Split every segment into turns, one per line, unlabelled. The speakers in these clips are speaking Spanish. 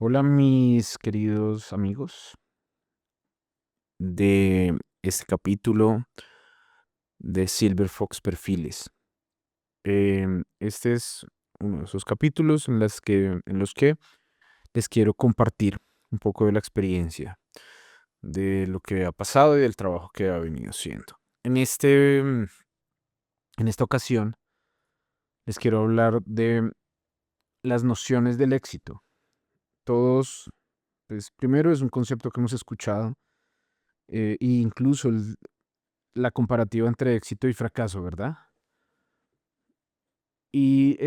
Hola mis queridos amigos de este capítulo de Silver Fox Perfiles. Este es uno de esos capítulos en los que les quiero compartir un poco de la experiencia, de lo que ha pasado y del trabajo que ha venido haciendo. En esta ocasión les quiero hablar de las nociones del éxito. Todos, pues primero es un concepto que hemos escuchado, e incluso la comparativa entre éxito y fracaso, ¿verdad? Y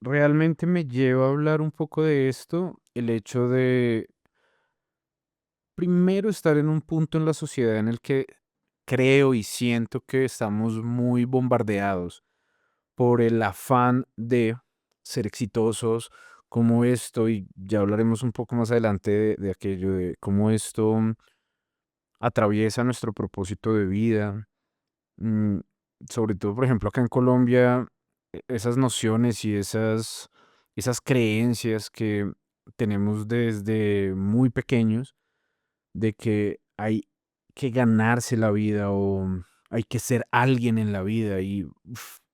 realmente me lleva a hablar un poco de esto, el hecho de primero estar en un punto en la sociedad en el que creo y siento que estamos muy bombardeados por el afán de ser exitosos, como esto, y ya hablaremos un poco más adelante de aquello, de cómo esto atraviesa nuestro propósito de vida. Mm, Sobre todo, por ejemplo, acá en Colombia, esas nociones y esas creencias que tenemos desde muy pequeños de que hay que ganarse la vida o hay que ser alguien en la vida. Y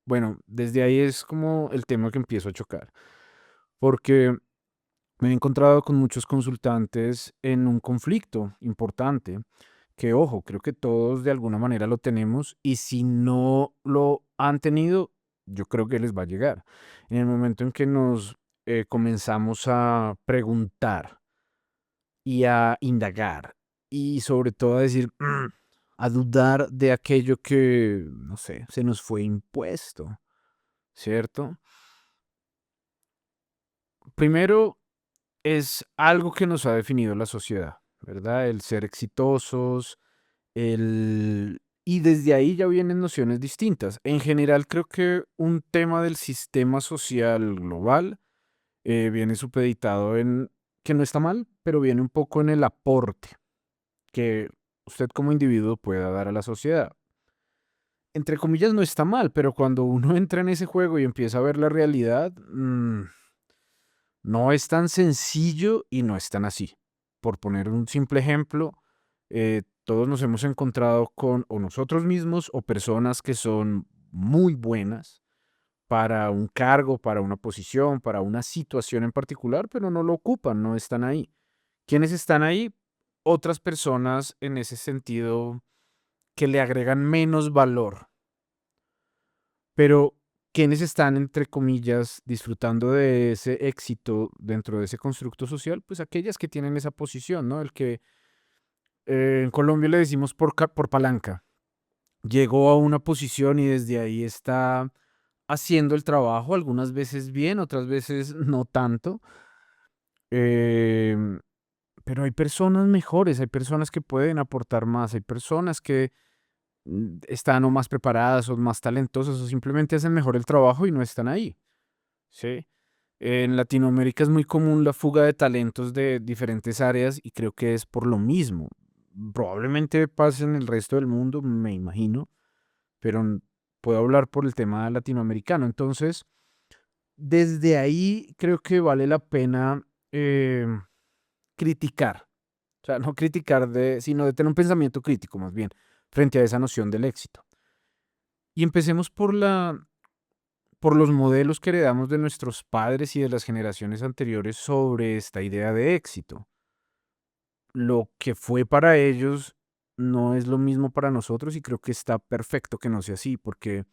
bueno, desde ahí es como el tema que empiezo a chocar, porque me he encontrado con muchos consultantes en un conflicto importante que, ojo, creo que todos de alguna manera lo tenemos y si no lo han tenido, yo creo que les va a llegar. En el momento en que nos comenzamos a preguntar y a indagar y sobre todo a decir, a dudar de aquello que, no sé, se nos fue impuesto, ¿cierto? Primero, es algo que nos ha definido la sociedad, ¿verdad? El ser exitosos, y desde ahí ya vienen nociones distintas. En general, creo que un tema del sistema social global viene supeditado en que no está mal, pero viene un poco en el aporte que usted como individuo pueda dar a la sociedad. Entre comillas, no está mal, pero cuando uno entra en ese juego y empieza a ver la realidad, no es tan sencillo y no es tan así. Por poner un simple ejemplo, todos nos hemos encontrado con o nosotros mismos o personas que son muy buenas para un cargo, para una posición, para una situación en particular, pero no lo ocupan, no están ahí. ¿Quiénes están ahí? Otras personas en ese sentido que le agregan menos valor, pero ¿quiénes están, entre comillas, disfrutando de ese éxito dentro de ese constructo social? Pues aquellas que tienen esa posición, ¿no? El que en Colombia le decimos por palanca. Llegó a una posición y desde ahí está haciendo el trabajo, algunas veces bien, otras veces no tanto. em, pero hay personas mejores, hay personas que pueden aportar más, hay personas que están o más preparadas o más talentosas o simplemente hacen mejor el trabajo y no están ahí. ¿Sí? En Latinoamérica es muy común la fuga de talentos de diferentes áreas y creo que es por lo mismo. Probablemente pase en el resto del mundo, me imagino, pero puedo hablar por el tema latinoamericano. Entonces, desde ahí creo que vale la pena criticar. O sea, no criticar sino de tener un pensamiento crítico más bien frente a esa noción del éxito. Y empecemos por los modelos que heredamos de nuestros padres y de las generaciones anteriores sobre esta idea de éxito. Lo que fue para ellos no es lo mismo para nosotros y creo que está perfecto que no sea así, porque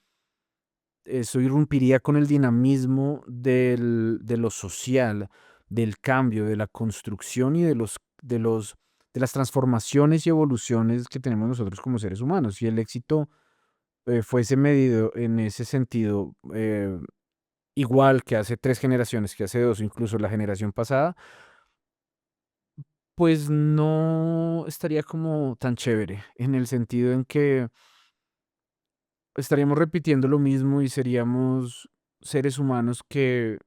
eso irrumpiría con el dinamismo de lo social, del cambio, de la construcción y de las transformaciones y evoluciones que tenemos nosotros como seres humanos. Y el éxito fuese medido en ese sentido, igual que hace 3 generaciones, que hace 2, incluso la generación pasada, pues no estaría como tan chévere, en el sentido en que estaríamos repitiendo lo mismo y seríamos seres humanos que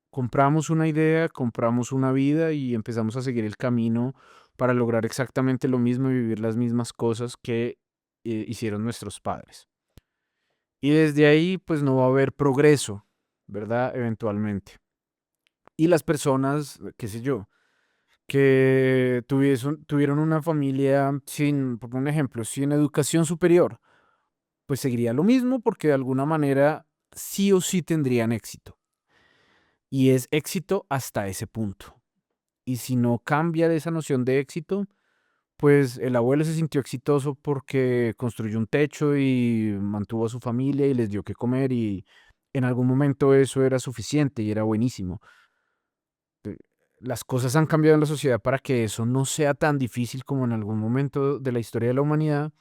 compramos una idea, compramos una vida y empezamos a seguir el camino para lograr exactamente lo mismo y vivir las mismas cosas que hicieron nuestros padres. Y desde ahí, pues no va a haber progreso, ¿verdad? Eventualmente. Y las personas, qué sé yo, que tuvieron una familia sin, por un ejemplo, sin educación superior, pues seguiría lo mismo porque de alguna manera sí o sí tendrían éxito. Y es éxito hasta ese punto. Y si no cambia de esa noción de éxito, pues el abuelo se sintió exitoso porque construyó un techo y mantuvo a su familia y les dio que comer y en algún momento eso era suficiente y era buenísimo. Eh, Las cosas han cambiado en la sociedad para que eso no sea tan difícil como en algún momento de la historia de la humanidad,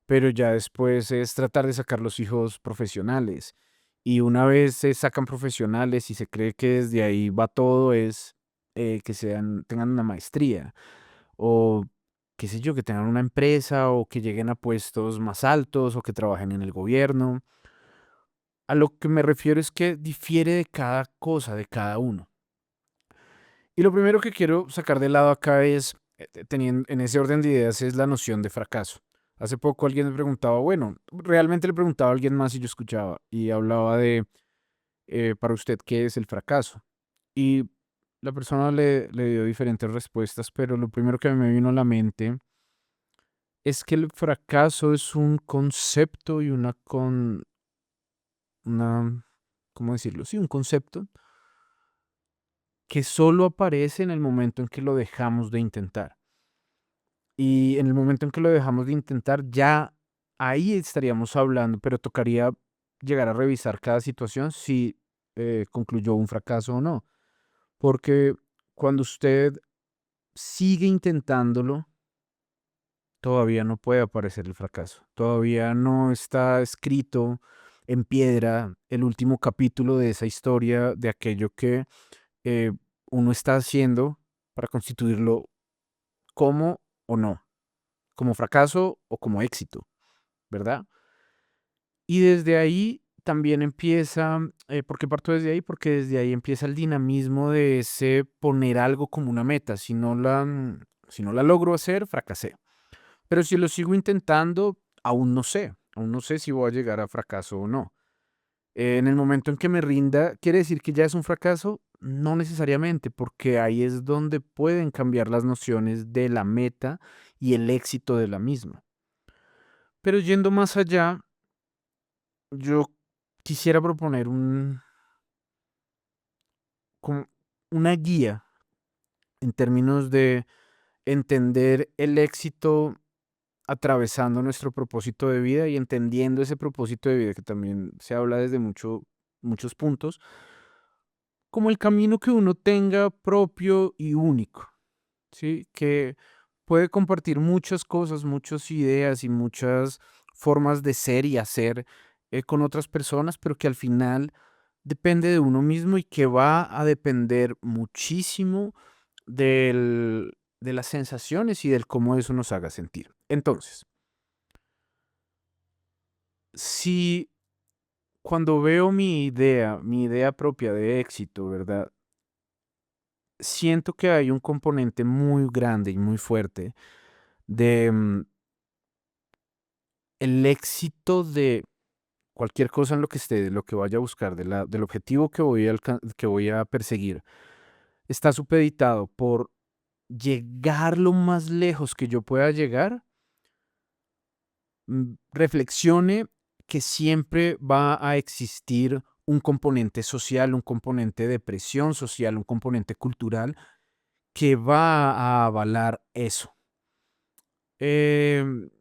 pero ya después es tratar de sacar los hijos profesionales. Y una vez se sacan profesionales y se cree que desde ahí va todo, es que tengan una maestría o qué sé yo, que tengan una empresa o que lleguen a puestos más altos o que trabajen en el gobierno. A lo que me refiero es que difiere de cada cosa, de cada uno. Y lo primero que quiero sacar de lado acá es, teniendo en ese orden de ideas, es la noción de fracaso. Hace poco alguien me preguntaba, bueno, realmente le preguntaba a alguien más y yo escuchaba y hablaba de, para usted, ¿qué es el fracaso? Y la persona le dio diferentes respuestas, pero lo primero que me vino a la mente es que el fracaso es un concepto y una, ¿cómo decirlo? Sí, un concepto que solo aparece en el momento en que lo dejamos de intentar. Y en el momento en que lo dejamos de intentar, ya ahí estaríamos hablando, pero tocaría llegar a revisar cada situación si concluyó un fracaso o no. Porque cuando usted sigue intentándolo, todavía no puede aparecer el fracaso. Todavía no está escrito en piedra el último capítulo de esa historia, de aquello que eh, uno está haciendo para constituirlo como o no, como fracaso o como éxito, ¿verdad? Y desde ahí también empieza, ¿por qué parto desde ahí? Porque desde ahí empieza el dinamismo de ese poner algo como una meta. Si no la logro hacer, fracasé. Pero si lo sigo intentando, aún no sé si voy a llegar a fracaso o no. En el momento en que me rinda, ¿quiere decir que ya es un fracaso? No necesariamente, porque ahí es donde pueden cambiar las nociones de la meta y el éxito de la misma. Pero yendo más allá, yo quisiera proponer como una guía en términos de entender el éxito atravesando nuestro propósito de vida y entendiendo ese propósito de vida que también se habla desde muchos puntos, como el camino que uno tenga propio y único, ¿sí? Que puede compartir muchas cosas, muchas ideas y muchas formas de ser y hacer con otras personas, pero que al final depende de uno mismo y que va a depender muchísimo de las sensaciones y del cómo eso nos haga sentir. Entonces, si cuando veo mi idea propia de éxito, ¿verdad? Siento que hay un componente muy grande y muy fuerte de el éxito de cualquier cosa en lo que esté, de lo que vaya a buscar, del objetivo que voy a perseguir. Está supeditado por llegar lo más lejos que yo pueda llegar, reflexione que siempre va a existir un componente social, un componente de presión social, un componente cultural que va a avalar eso. Em,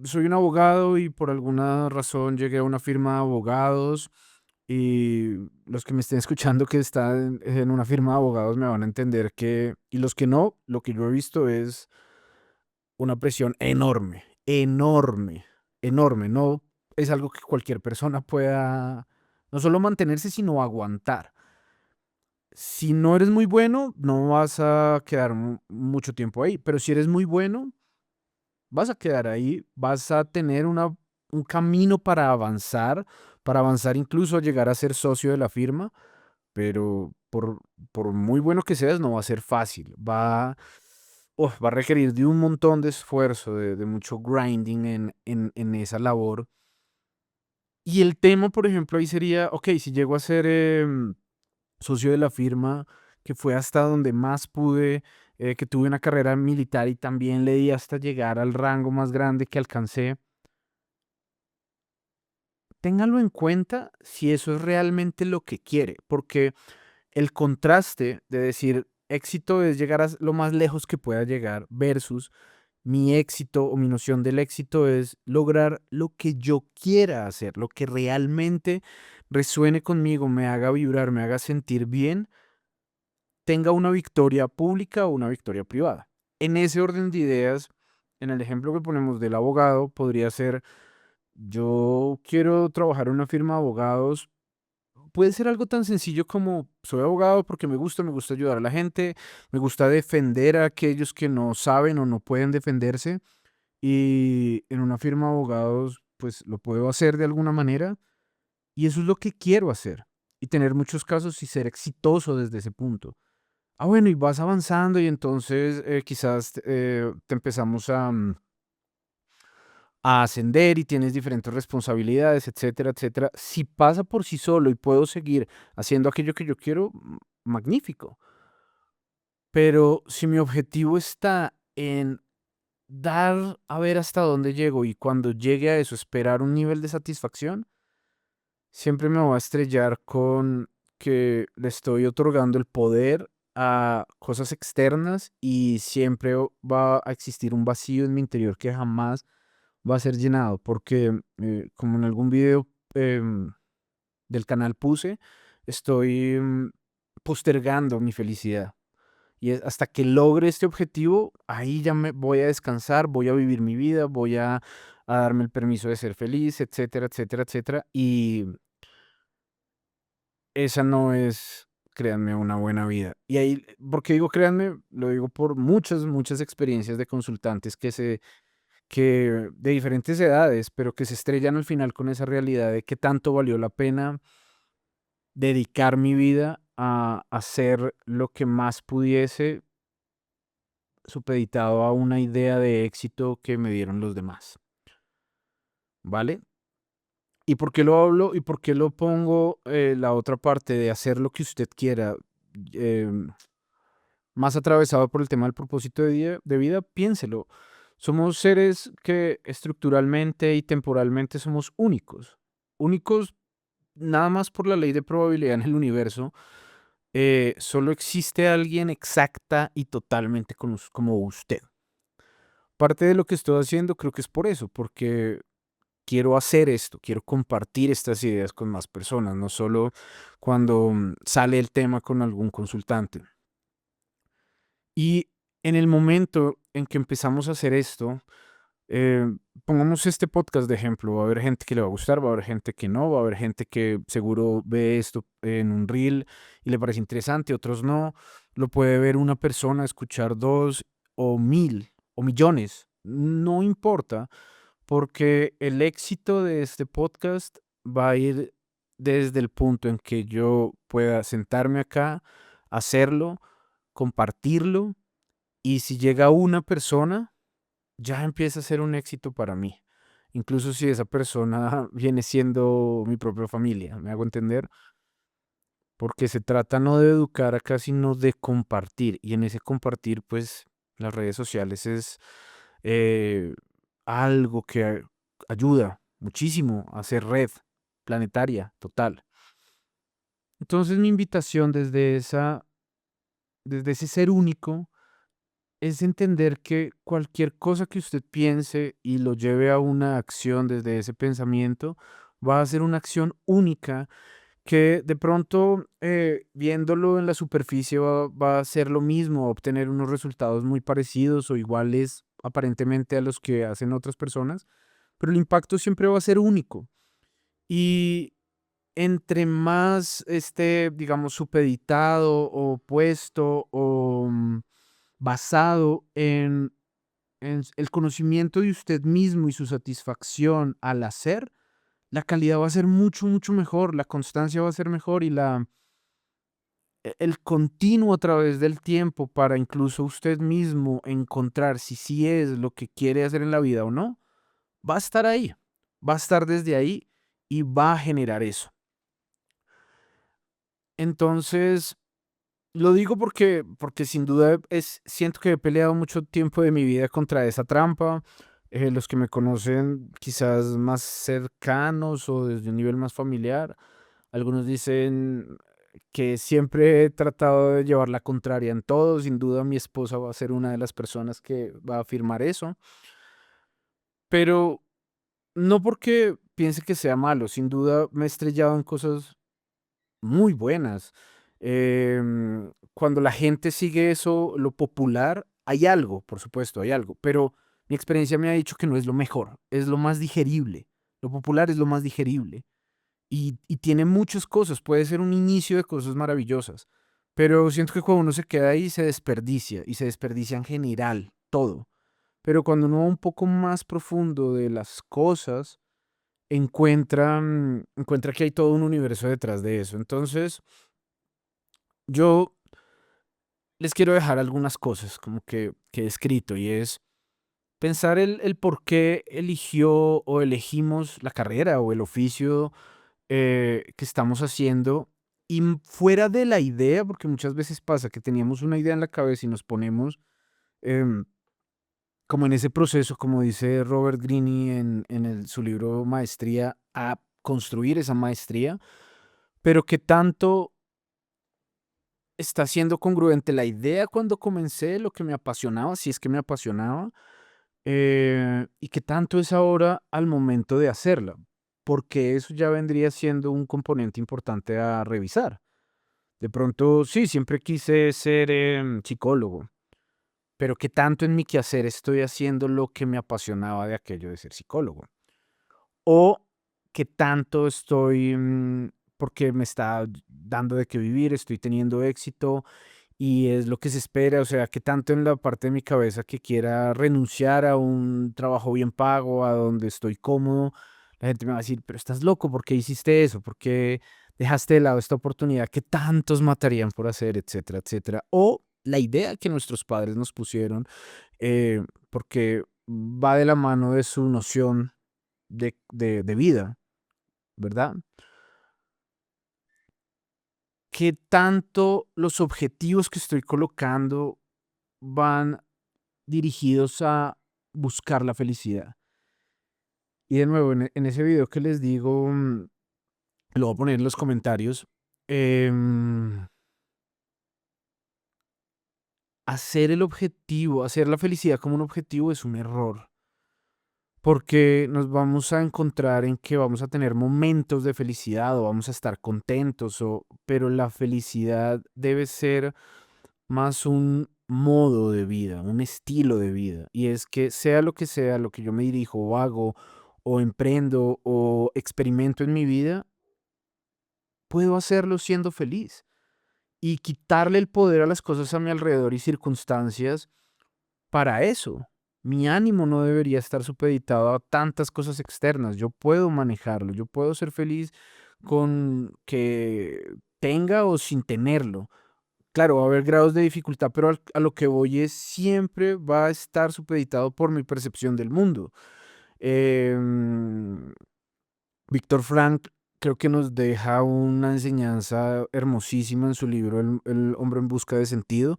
Soy un abogado y por alguna razón llegué a una firma de abogados y los que me estén escuchando que están en una firma de abogados me van a entender que, y los que no, lo que yo he visto es una presión enorme, enorme, enorme. No es algo que cualquier persona pueda no solo mantenerse, sino aguantar. Si no eres muy bueno, no vas a quedar mucho tiempo ahí, pero si eres muy bueno, vas a quedar ahí, vas a tener un camino para avanzar incluso a llegar a ser socio de la firma, pero por muy bueno que seas, no va a ser fácil. Va a requerir de un montón de esfuerzo, de mucho grinding en esa labor. Y el tema, por ejemplo, ahí sería, ok, si llego a ser socio de la firma, que fue hasta donde más pude, que tuve una carrera militar y también le di hasta llegar al rango más grande que alcancé. Téngalo en cuenta si eso es realmente lo que quiere, porque el contraste de decir éxito es llegar a lo más lejos que pueda llegar versus mi éxito o mi noción del éxito es lograr lo que yo quiera hacer, lo que realmente resuene conmigo, me haga vibrar, me haga sentir bien, tenga una victoria pública o una victoria privada. En ese orden de ideas, en el ejemplo que ponemos del abogado, podría ser, yo quiero trabajar en una firma de abogados. Puede ser algo tan sencillo como soy abogado porque me gusta ayudar a la gente, me gusta defender a aquellos que no saben o no pueden defenderse. Y en una firma de abogados, pues lo puedo hacer de alguna manera y eso es lo que quiero hacer. Y tener muchos casos y ser exitoso desde ese punto. Ah, bueno, y vas avanzando y entonces quizás te empezamos a ascender y tienes diferentes responsabilidades, etcétera, etcétera. Si pasa por sí solo y puedo seguir haciendo aquello que yo quiero, magnífico. Pero si mi objetivo está en dar a ver hasta dónde llego y cuando llegue a eso esperar un nivel de satisfacción, siempre me voy a estrellar con que le estoy otorgando el poder a cosas externas y siempre va a existir un vacío en mi interior que jamás va a ser llenado, porque como en algún video em, del canal puse, estoy postergando mi felicidad. Y hasta que logre este objetivo, ahí ya me voy a descansar, voy a vivir mi vida, voy a darme el permiso de ser feliz, etcétera, etcétera, etcétera. Y esa no es, créanme, una buena vida. Y ahí, ¿por qué digo créanme? Lo digo por muchas, muchas experiencias de consultantes que de diferentes edades, pero que se estrellan al final con esa realidad de que tanto valió la pena dedicar mi vida a hacer lo que más pudiese supeditado a una idea de éxito que me dieron los demás, ¿vale? ¿Y por qué lo hablo y por qué lo pongo la otra parte de hacer lo que usted quiera? em, Más atravesado por el tema del propósito de vida, piénselo. Somos seres que estructuralmente y temporalmente somos únicos. Únicos nada más por la ley de probabilidad en el universo. Solo existe alguien exacta y totalmente como usted. Parte de lo que estoy haciendo creo que es por eso, porque quiero hacer esto, quiero compartir estas ideas con más personas, no solo cuando sale el tema con algún consultante. Y en el momento en que empezamos a hacer esto, eh, pongamos este podcast de ejemplo, va a haber gente que le va a gustar, va a haber gente que no, va a haber gente que seguro ve esto en un reel y le parece interesante, otros no, lo puede ver una persona, escuchar dos o mil o millones, no importa, porque el éxito de este podcast va a ir desde el punto en que yo pueda sentarme acá, hacerlo, compartirlo, y si llega una persona, ya empieza a ser un éxito para mí. Incluso si esa persona viene siendo mi propia familia, ¿me hago entender? Porque se trata no de educar acá, sino de compartir. Y en ese compartir, pues, las redes sociales es eh, algo que ayuda muchísimo a hacer red planetaria total. Entonces mi invitación desde ese ser único es entender que cualquier cosa que usted piense y lo lleve a una acción desde ese pensamiento, va a ser una acción única que de pronto viéndolo en la superficie va a ser lo mismo, va a obtener unos resultados muy parecidos o iguales aparentemente a los que hacen otras personas, pero el impacto siempre va a ser único. Y entre más esté, digamos, supeditado o puesto o basado en el conocimiento de usted mismo y su satisfacción al hacer, la calidad va a ser mucho, mucho mejor, la constancia va a ser mejor y el continuo a través del tiempo para incluso usted mismo encontrar si sí es lo que quiere hacer en la vida o no, va a estar ahí, va a estar desde ahí y va a generar eso. Entonces, lo digo porque sin duda siento que he peleado mucho tiempo de mi vida contra esa trampa. Los que me conocen quizás más cercanos o desde un nivel más familiar, algunos dicen que siempre he tratado de llevar la contraria en todo. Sin duda mi esposa va a ser una de las personas que va a afirmar eso, pero no porque piense que sea malo. Sin duda me he estrellado en cosas muy buenas. Cuando la gente sigue eso, lo popular, hay algo, por supuesto, hay algo, pero mi experiencia me ha dicho que no es lo mejor, es lo más digerible. Lo popular es lo más digerible y tiene muchas cosas, puede ser un inicio de cosas maravillosas, pero siento que cuando uno se queda ahí se desperdicia y se desperdicia en general todo. Pero cuando uno va un poco más profundo de las cosas, encuentra que hay todo un universo detrás de eso. Entonces, yo les quiero dejar algunas cosas como que he escrito y es pensar el por qué eligió o elegimos la carrera o el oficio que estamos haciendo y fuera de la idea, porque muchas veces pasa que teníamos una idea en la cabeza y nos ponemos em, como en ese proceso, como dice Robert Greene su libro Maestría, a construir esa maestría, pero que tanto está siendo congruente la idea cuando comencé, lo que me apasionaba, si es que me apasionaba, y que tanto es ahora al momento de hacerla, porque eso ya vendría siendo un componente importante a revisar. De pronto, sí, siempre quise ser psicólogo, pero qué tanto en mi quehacer estoy haciendo lo que me apasionaba de aquello de ser psicólogo. O qué tanto estoy, porque me está dando de qué vivir, estoy teniendo éxito y es lo que se espera, o sea, que tanto en la parte de mi cabeza que quiera renunciar a un trabajo bien pago, a donde estoy cómodo, la gente me va a decir, pero estás loco, ¿por qué hiciste eso? ¿Por qué dejaste de lado esta oportunidad que tantos matarían por hacer, etcétera, etcétera? O la idea que nuestros padres nos pusieron, porque va de la mano de su noción de vida, ¿verdad? ¿Qué tanto los objetivos que estoy colocando van dirigidos a buscar la felicidad? Y de nuevo, en ese video que les digo, lo voy a poner en los comentarios, em, hacer el objetivo, hacer la felicidad como un objetivo es un error, porque nos vamos a encontrar en que vamos a tener momentos de felicidad o vamos a estar contentos, pero la felicidad debe ser más un modo de vida, un estilo de vida. Y es que sea lo que yo me dirijo o hago o emprendo o experimento en mi vida, puedo hacerlo siendo feliz. Y quitarle el poder a las cosas a mi alrededor y circunstancias para eso. Mi ánimo no debería estar supeditado a tantas cosas externas. Yo puedo manejarlo, yo puedo ser feliz con que tenga o sin tenerlo. Claro, va a haber grados de dificultad, pero a lo que voy es siempre va a estar supeditado por mi percepción del mundo. Em, Víctor Frank creo que nos deja una enseñanza hermosísima en su libro El hombre en busca de sentido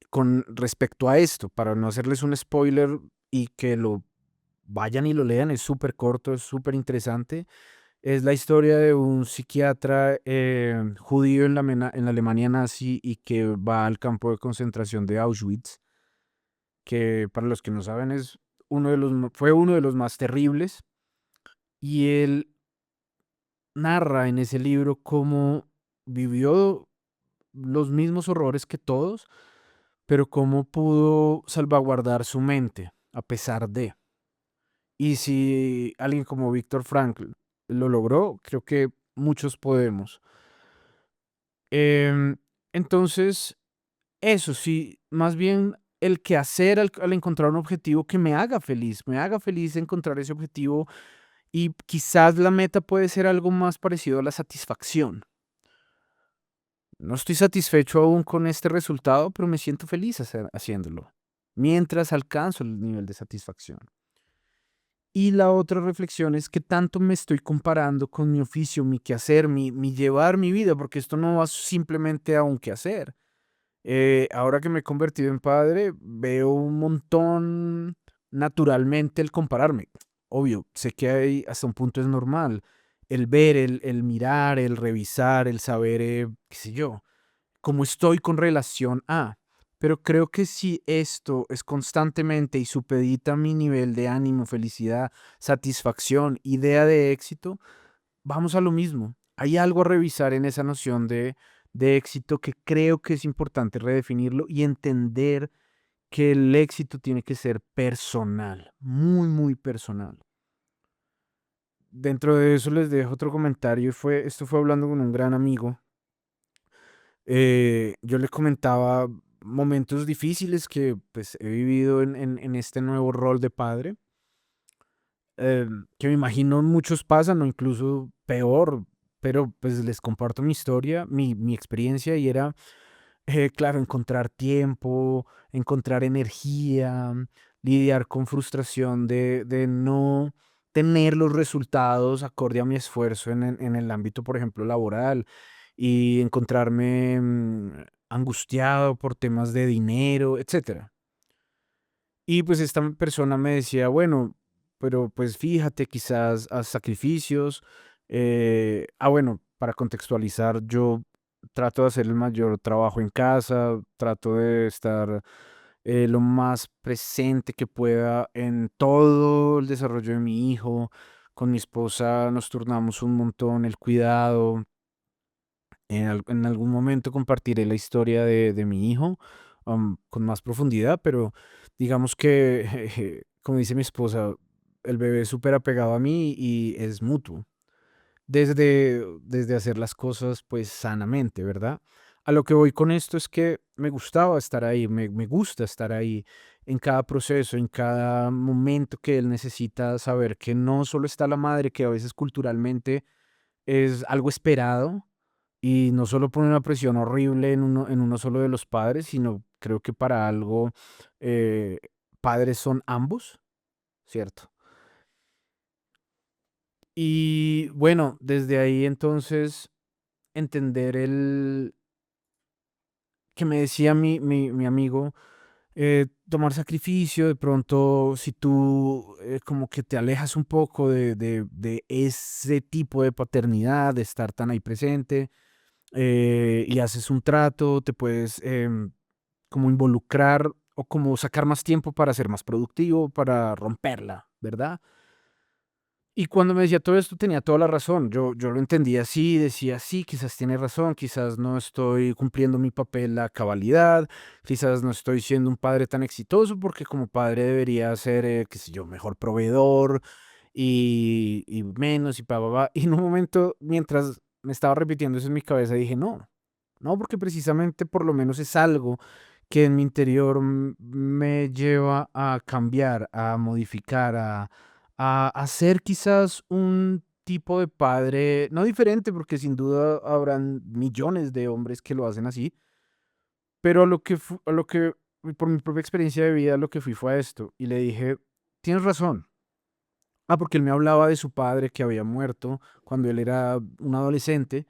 con respecto a esto, para no hacerles un spoiler y que lo vayan y lo lean, es súper corto, es súper interesante. Es la historia de un psiquiatra judío en la Alemania nazi y que va al campo de concentración de Auschwitz, que para los que no saben fue uno de los más terribles. Y él narra en ese libro cómo vivió los mismos horrores que todos, pero cómo pudo salvaguardar su mente a pesar de. Y si alguien como Víctor Frankl lo logró, creo que muchos podemos. Em, entonces, eso sí, más bien el quehacer al encontrar un objetivo que me haga feliz encontrar ese objetivo y quizás la meta puede ser algo más parecido a la satisfacción. No estoy satisfecho aún con este resultado, pero me siento feliz haciéndolo, mientras alcanzo el nivel de satisfacción. Y la otra reflexión es que tanto me estoy comparando con mi oficio, mi quehacer, mi llevar mi vida, porque esto no va simplemente a un quehacer. Ahora que me he convertido en padre, veo un montón naturalmente el compararme. Obvio, sé que hay, hasta un punto es normal. El ver, el mirar, el revisar, el saber, qué sé yo, cómo estoy con relación a. Pero creo que si esto es constantemente y supedita mi nivel de ánimo, felicidad, satisfacción, idea de éxito, vamos a lo mismo. Hay algo a revisar en esa noción de éxito que creo que es importante redefinirlo y entender que el éxito tiene que ser personal, muy, muy personal. Dentro de eso les dejo otro comentario. Esto fue hablando con un gran amigo. Yo le comentaba momentos difíciles que pues he vivido en este nuevo rol de padre, que me imagino muchos pasan o incluso peor, pero pues les comparto mi historia, mi experiencia y era, claro, encontrar tiempo, encontrar energía, lidiar con frustración de no tener los resultados acorde a mi esfuerzo en el ámbito, por ejemplo, laboral y encontrarme angustiado por temas de dinero, etcétera. Y pues esta persona me decía, bueno, pero pues fíjate, quizás haz sacrificios. Bueno, para contextualizar, yo trato de hacer el mayor trabajo en casa, trato de estar lo más presente que pueda en todo el desarrollo de mi hijo. Con mi esposa nos turnamos un montón el cuidado. En algún momento compartiré la historia de mi hijo, con más profundidad, pero digamos que, como dice mi esposa, el bebé es súper apegado a mí y es mutuo, desde hacer las cosas pues sanamente, ¿verdad? A lo que voy con esto es que me gustaba estar ahí, me gusta estar ahí en cada proceso, en cada momento que él necesita saber que no solo está la madre, que a veces culturalmente es algo esperado y no solo pone una presión horrible en uno solo de los padres, sino creo que para algo, eh, padres son ambos, ¿cierto? Y bueno, desde ahí entonces entender el que me decía mi amigo, tomar sacrificio, de pronto si tú como que te alejas un poco de ese tipo de paternidad, de estar tan ahí presente, y haces un trato, te puedes como involucrar o como sacar más tiempo para ser más productivo, para romperla, ¿verdad? Y cuando me decía todo esto tenía toda la razón. Yo lo entendía así, decía, sí, quizás tiene razón, quizás no estoy cumpliendo mi papel a cabalidad, quizás no estoy siendo un padre tan exitoso porque como padre debería ser, qué sé yo, mejor proveedor y menos y pa, pa, pa. Y en un momento, mientras me estaba repitiendo eso en mi cabeza, dije, no, no, porque precisamente por lo menos es algo que en mi interior me lleva a cambiar, a modificar, a ser quizás un tipo de padre, no diferente, porque sin duda habrán millones de hombres que lo hacen así, pero a lo que, por mi propia experiencia de vida, lo que fui fue a esto. Y le dije, tienes razón. Porque él me hablaba de su padre que había muerto cuando él era un adolescente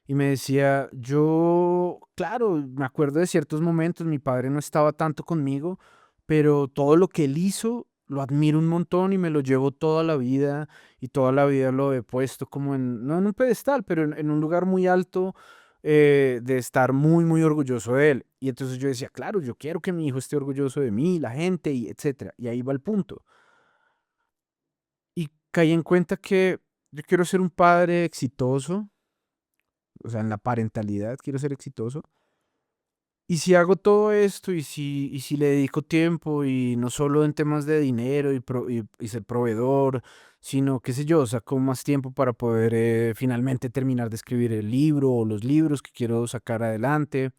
y me decía, yo, claro, me acuerdo de ciertos momentos, mi padre no estaba tanto conmigo, pero todo lo que él hizo lo admiro un montón y me lo llevo toda la vida y toda la vida lo he puesto como no en un pedestal, pero en un lugar muy alto, de estar muy, muy orgulloso de él. Y entonces yo decía, claro, yo quiero que mi hijo esté orgulloso de mí, la gente, y etcétera. Y ahí va el punto. Y caí en cuenta que yo quiero ser un padre exitoso, o sea, en la parentalidad quiero ser exitoso. Y si hago todo esto y si le dedico tiempo y no solo en temas de dinero y ser proveedor, sino, qué sé yo, saco más tiempo para poder finalmente terminar de escribir el libro o los libros que quiero sacar adelante.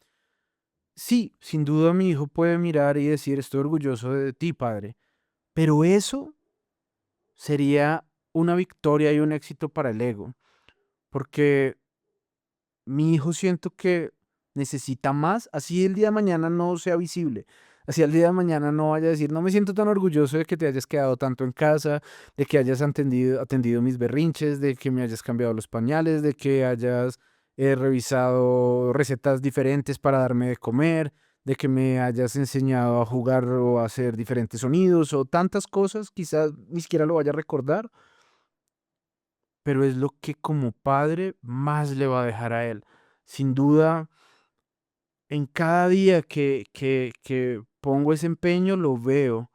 Sí, sin duda mi hijo puede mirar y decir, estoy orgulloso de ti, padre, pero eso sería una victoria y un éxito para el ego, porque mi hijo siento que necesita más, así el día de mañana no sea visible. Así al día de mañana no vaya a decir, no me siento tan orgulloso de que te hayas quedado tanto en casa, de que hayas atendido mis berrinches, de que me hayas cambiado los pañales, de que hayas revisado recetas diferentes para darme de comer, de que me hayas enseñado a jugar o a hacer diferentes sonidos o tantas cosas, quizás ni siquiera lo vaya a recordar, pero es lo que como padre más le va a dejar a él. Sin duda, en cada día que pongo ese empeño, lo veo.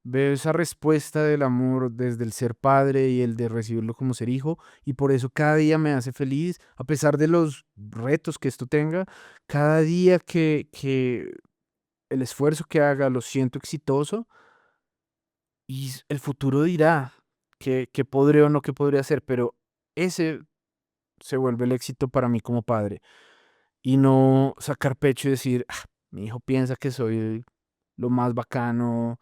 Veo esa respuesta del amor desde el ser padre y el de recibirlo como ser hijo, y por eso cada día me hace feliz, a pesar de los retos que esto tenga, cada día que el esfuerzo que haga lo siento exitoso y el futuro dirá que podré o no que podré hacer, pero ese se vuelve el éxito para mí como padre. Y no sacar pecho y decir, "Ah, mi hijo piensa que soy lo más bacano,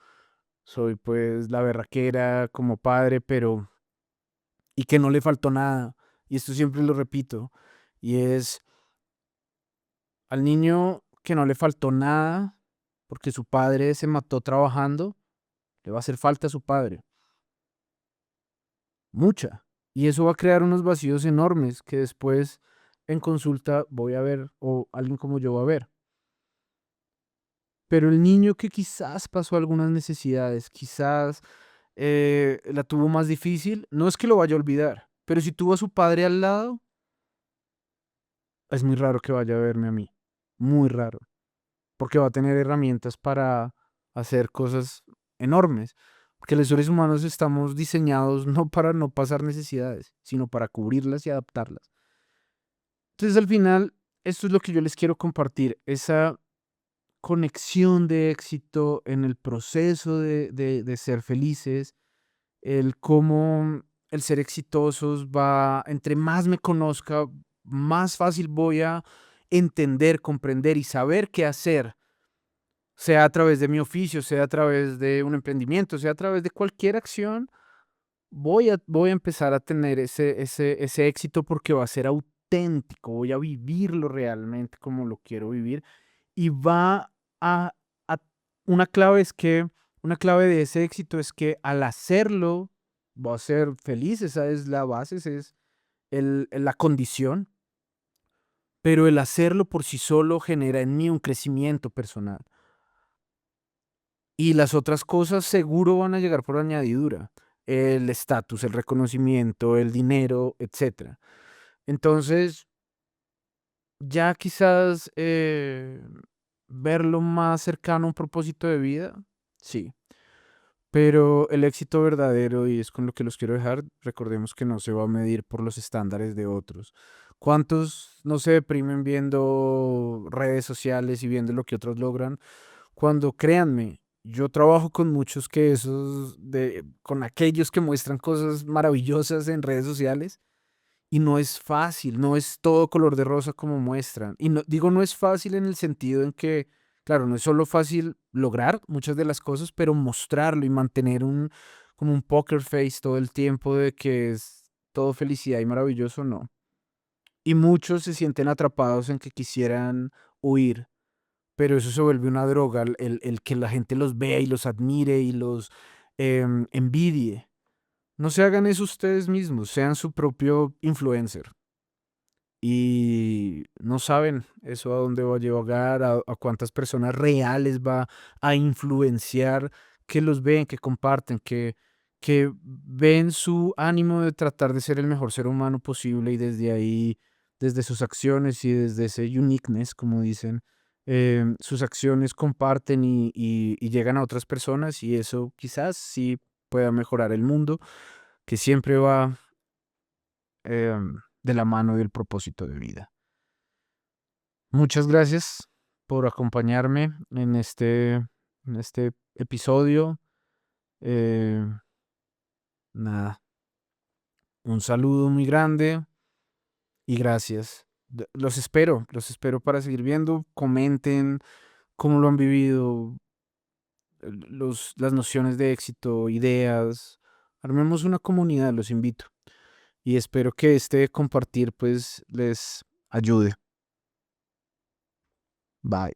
soy pues la berraquera como padre, pero y que no le faltó nada". Y esto siempre lo repito, y es al niño que no le faltó nada porque su padre se mató trabajando, le va a hacer falta a su padre, mucha. Y eso va a crear unos vacíos enormes que después en consulta voy a ver o alguien como yo va a ver. Pero el niño que quizás pasó algunas necesidades, quizás la tuvo más difícil, no es que lo vaya a olvidar, pero si tuvo a su padre al lado, es muy raro que vaya a verme a mí, muy raro, porque va a tener herramientas para hacer cosas enormes, porque los seres humanos estamos diseñados no para no pasar necesidades, sino para cubrirlas y adaptarlas. Entonces al final, esto es lo que yo les quiero compartir, esa conexión de éxito en el proceso de ser felices, el cómo el ser exitosos va, entre más me conozca, más fácil voy a entender, comprender y saber qué hacer, sea a través de mi oficio, sea a través de un emprendimiento, sea a través de cualquier acción, voy a empezar a tener ese éxito porque va a ser auténtico, voy a vivirlo realmente como lo quiero vivir y va a, a- una clave es que, una clave de ese éxito es que al hacerlo, voy a ser feliz, esa es la base, esa es la condición, pero el hacerlo por sí solo genera en mí un crecimiento personal. Y las otras cosas seguro van a llegar por añadidura, el estatus, el reconocimiento, el dinero, etcétera. Entonces, ya quizás verlo más cercano a un propósito de vida, sí. Pero el éxito verdadero, y es con lo que los quiero dejar, recordemos que no se va a medir por los estándares de otros. ¿Cuántos no se deprimen viendo redes sociales y viendo lo que otros logran? Cuando créanme, yo trabajo con muchos que con aquellos que muestran cosas maravillosas en redes sociales y no es fácil, no es todo color de rosa como muestran. Y no, digo no es fácil en el sentido en que, claro, no es solo fácil lograr muchas de las cosas, pero mostrarlo y mantener como un poker face todo el tiempo de que es todo felicidad y maravilloso, no. Y muchos se sienten atrapados en que quisieran huir, pero eso se vuelve una droga, el que la gente los vea y los admire y los envidie. No se hagan eso ustedes mismos, sean su propio influencer y no saben eso a dónde va a llegar, a cuántas personas reales va a influenciar, que los ven, que comparten, que ven su ánimo de tratar de ser el mejor ser humano posible y desde ahí, desde sus acciones y desde ese uniqueness, como dicen, sus acciones comparten y llegan a otras personas y eso quizás sí pueda mejorar el mundo, que siempre va de la mano del propósito de vida. Muchas gracias por acompañarme en este episodio. Eh, nada, un saludo muy grande y gracias. Los espero para seguir viendo. Comenten cómo lo han vivido, las nociones de éxito, ideas. Armemos una comunidad, los invito. Y espero que este compartir pues les ayude. Bye.